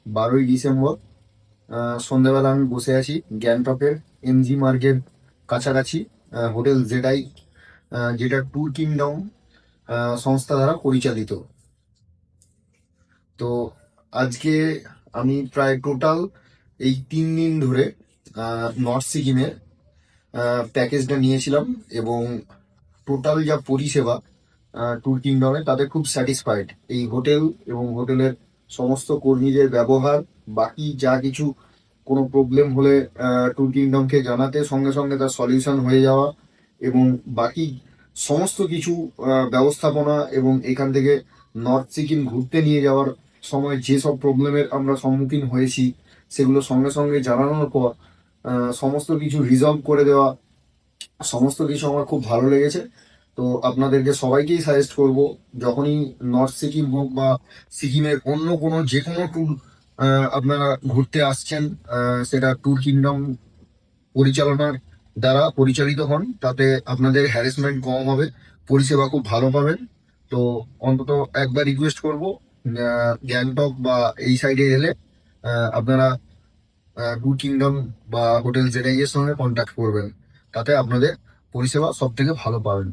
12ই December সন্ধ্যাবেলা আমি বসে আছি গ্যাংটকের এমজি মার্গের কাছাকাছি হোটেল জেডাই, যেটা ট্যুর কিংডম সংস্থা দ্বারা পরিচালিত। তো আজকে আমি প্রায় টোটাল এই 3 দিন ধরে নর্থ সিকিমের প্যাকেজটা নিয়েছিলাম, এবং টোটাল যা পরিষেবা ট্যুর কিংডমে, তাতে খুব স্যাটিসফাইড। এই হোটেল এবং হোটেলের সমস্ত কর্মীদের ব্যবহার, বাকি যা কিছু কোনো প্রবলেম হলে ট্যুর কিংডমকে জানাতে সঙ্গে সঙ্গে তার সলিউশন হয়ে যাওয়া, এবং বাকি সমস্ত কিছু ব্যবস্থাপনা, এবং এখান থেকে নর্থ সিকিম ঘুরতে নিয়ে যাওয়ার সময় যেসব প্রবলেমের আমরা সম্মুখীন হয়েছি সেগুলো সঙ্গে সঙ্গে জানানোর পর সমস্ত কিছু রিজলভ করে দেওয়া, সমস্ত কিছু আমার খুব ভালো লেগেছে। তো আপনাদেরকে সবাইকেই সাজেস্ট করব, যখনই নর্থ সিকিম হোক বা সিকিমের অন্য কোনো যে কোনো ট্যুর আপনারা ঘুরতে আসছেন, সেটা ট্যুর কিংডম পরিচালনার দ্বারা পরিচালিত হন, তাতে আপনাদের হ্যারাসমেন্ট কম হবে, পরিষেবা খুব ভালো পাবেন। তো অন্তত একবার রিকোয়েস্ট করব, গ্যাংটক বা এই সাইডে এলে আপনারা ট্যুর কিংডম বা হোটেল জেডাই এর সঙ্গে কন্ট্যাক্ট করবেন, তাতে আপনাদের পরিষেবা সব থেকে ভালো পাবেন।